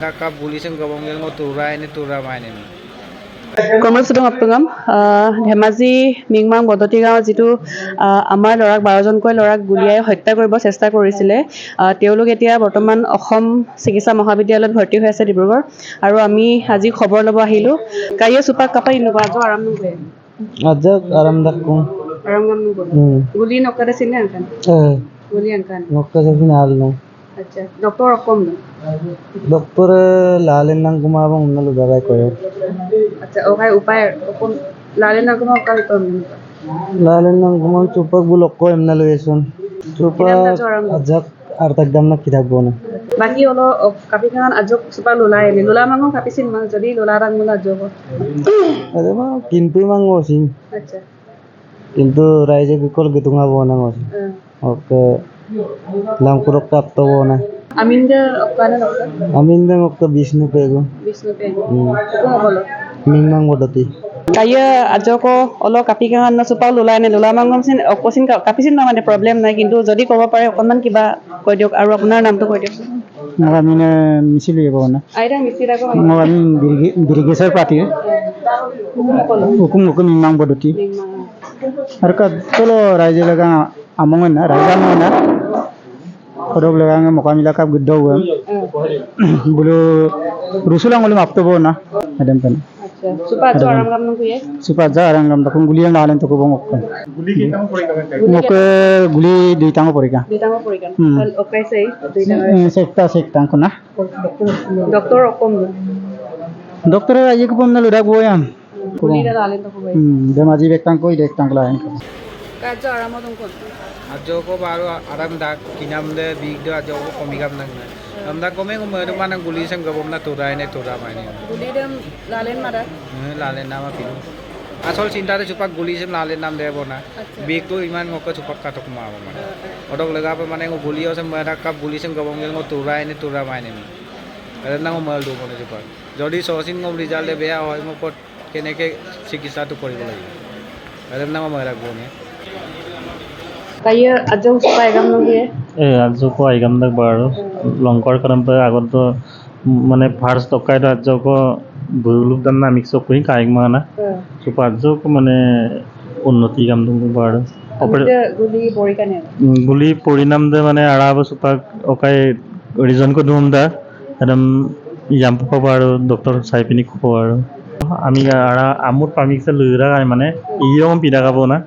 Kakak bulisim gabung yang mau turah ini turah main ini. কৰ্মসূচী অপগাম ধেমাজি মিংমাং বদতি গাঁৱত যিটো আমাৰ ল'ৰাক 12জনকৈ ল'ৰাক গুলীয়াই হত্যা কৰিব চেষ্টা কৰিছিলে তেওঁলোক এতিয়া বৰ্তমান অসম চিকিৎসা মহাবিদ্যালয়ত ভৰ্তি হৈ আছে ডিব্ৰুগড় আৰু আমি আজি খবৰ ল'ব আহিলোঁ কাইয়ে সুপাক কাপাই নবাজো আৰাম নগৈ Ajak aram dakku. আৰাম গাম নগৈ গুলি নকৰে চিনে আনকান গুলি আনকান Nokta sa final no. আচ্ছা doctor অকম Doktor lalin nang kumabang nalu daray ko yun. আচ্ছা ওখাই উপায় অকম লালে না কোনো কাল তো Lalin nang kumang chupak bulok ko em nalu yeson. Chupak ajak artag dam na kitagbo na. বাকি হলো কাপিখান আজক সুপার লোলাই লোলা মাংও কাপিছিল মান যদি লোলা রাং মোলা আজক Ade ba kintu mang osin. আচ্ছা Kintu raise bikol gitunga bo na osin. Okay. Lang kurok tap to bo na. আমিনদের অকানে নকর Amin dang okta bisnu pego. Bishnu পে কো বলো Mingmang bodoti. কাইয়া আজক অল কাপিখান সুপার লোলাই নে লোলা মাংম সিন অকসিন কাপিছিল না মানে প্রবলেম নাই কিন্তু যদি কব পারে অকমান কিবা কই দিওক আৰু আপোনাৰ নামটো কই দিওক Maraming misili bo na. আইরা মিছিরা কো Maraming dirigisar pati. Hukum hukum mingmang bodoti. Harka tolo raja laga amongan na raja mo na. Kodog laga nga mukamila kap guddaw gam. Bulu rusulang ulim apto bo na. Adam pan. আচ্ছা super তো আরাম গাম নকুয়ে Supa ja arang gam takung guli ang nalan to ko bong okkan. Guli kitang porika. Moke guli duitang porika. দিতাম পরিকান ওকাইছে দুইটা Sekta ko na. Doctor অকম Doktor aja ko pom na ludag bo yan. গুলিটা লালেন তো কই Demaji bektang ko idektang ko lain. কাজ আরামদন কোন Ajo ko baru aram dak kinam de big de ajo ko komigam nang. Dak kome ko meru mana bulisim gabung na turah ini turah main ini. গুলিডম লালেন মারা Lalen nama pilu. Asal cinta de cupak bulisim lalen nam de bona. Big tu iman ngoko cupak katok mau mana. Odok lega apa mana ngo bulio sem mana kap bulisim gabung yang mau turah ini turah main ini. Karena ngo mal do mana cupak. Jadi sosin ngo result de beya hoy mo pot keneke চিকিৎসা tu koribo lagi. Karena ngo marak bone. কাইয়া আজক সুপাই গাম নগিয়ে আজকো আইগামদাক বাৰু লংকৰ কাৰণ আগতো মানে ফাৰ্ষ্ট টকাইতো আজকো বুলুক দান নামিক চকুই কাইক মানা সুপা আজক মানে উন্নতি কাম দং বাৰু গুলি পৰিকানে গুলি পৰিণাম দে মানে আৰাব সুপাক অকাই ৰিজন কো দুম দা একদম ইয়াম পক বাৰু ডক্টৰ চাই পিনি খব আৰু আমি আৰা আমুৰ পামিকছে লুইৰা মানে ইয়ম পিডা গাব না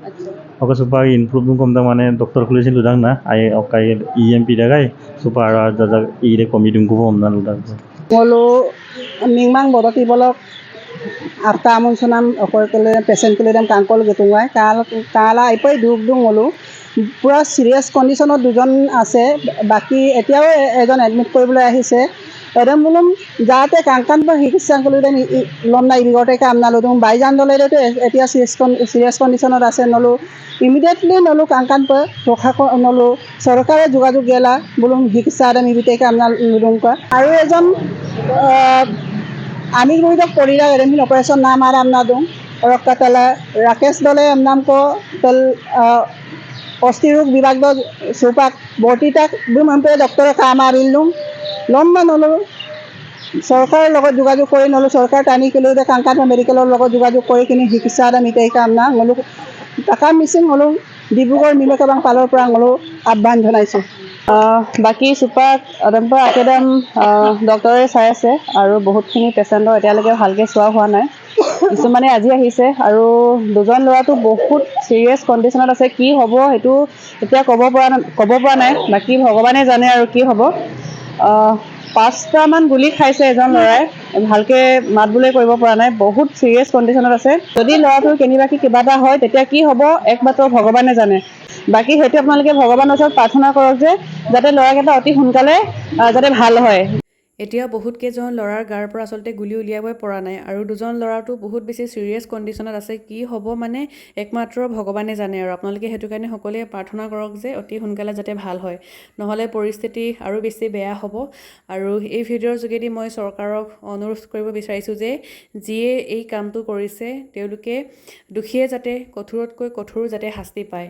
oke supaya improve kom da mane doktor kulisin ludang na ay okay EMP dagai supaya jaga ire komidum ko om na ludang বলো মিংমাং বদতি বলক আফতা আমন সুনাম অকল কলে পেশেন্ট কলে দাম কাংকল গেতুঙাই কালা আইপই দুখ দুং হলো পুরা সিরিয়াস কন্ডিশনত দুজন আছে বাকি এতিয়াও এজন এডমিট কৰিবলৈ আহিছে এদম বলুম যাতে কাংকান বা চিকিৎসা কৰি দেন লম নাই বিগতে কাম নালো তুমি বাইজান দলেতো এতিয়া সিরিয়াস কন্ডিশনত আছে নলো ইমিডিয়েটলি নলো কাংকান পা ৰখা নলো চৰকাৰে যোগাযোগ গেলা বলুম চিকিৎসা দাম ইবিতে কাম নালুম কা আৰু এজন আমি গুইদক পৰিলা এডমিন অপাৰেশন নাম আৰাম না দুং ৰক্কাতলা ৰাকেশ দলে নাম কো তল অস্থিৰোগ বিভাগ সুপাক বৰ্তিতাক দুম আমপে ডক্টৰ কাম আৰিলুম লম্বা নলো চৰকাৰৰ লগত যোগাযোগ কৰি নলো চৰকাৰ টানি কিলো কাংকান মেডিকেলৰ লগত যোগাযোগ কৰি কিনি চিকিৎসা দাম ইতে কাম না নলো টাকা মিছিং হলো ডিব্ৰুগড় মিলকাবাং পালৰ পৰা নলো আহ্বান জনাইছো বাকি সুপাক অদম্প আকেডাম ডক্টৰে চাই আছে আৰু বহুতখিনি পেচেণ্টৰ এতিয়ালৈকে ভালকৈ চোৱা হোৱা নাই কিছুমানে আজি আহিছে আৰু দুজন ল'ৰাটো বহুত সিৰিয়াছ কণ্ডিশ্যনত আছে কি হ'ব সেইটো এতিয়া ক'ব পৰা নাই বাকি ভগৱানে জানে আৰু কি হ'ব 5টা মান গুলি খাইছে এজন ল'ৰাই ভালকৈ মাত বুলে কৰিব পৰা নাই বহুত সিৰিয়াছ কণ্ডিশ্যনত আছে যদি ল'ৰাটোৰ কেনিবাকি কিবা এটা হয় তেতিয়া কি হ'ব একমাত্ৰ ভগৱানে জানে বাকি হেতু আপোনালোকে ভগৱানৰ ওচৰত প্ৰাৰ্থনা কৰক যে যাতে ল'ৰাকেইটা অতি সোনকালে যাতে ভাল হয় এতিয়া বহুত কেইজন ল'ৰাৰ গাৰ পৰা আচলতে গুলি উলিয়াবই পৰা নাই আৰু দুজন ল'ৰাটো বহুত বেছি সিৰিয়াছ কণ্ডিশ্যনত আছে কি হ'ব মানে একমাত্ৰ ভগৱানে জানে আৰু আপোনালোকে হেতু কাৰণে সকলোৱে প্ৰাৰ্থনা কৰক যে অতি সোনকালে যাতে ভাল হয় নহলে পৰিস্থিতি আৰু বেছি বেয়া হ'ব আৰু এই ভিডিঅ'ৰ যোগেদি মই চৰকাৰক অনুৰোধ কৰিব বিচাৰিছো যে যিয়ে এই কামটো কৰিছে তেওঁলোকে দুখিয়ে যাতে কঠোৰতকৈ কঠোৰ যাতে শাস্তি পায়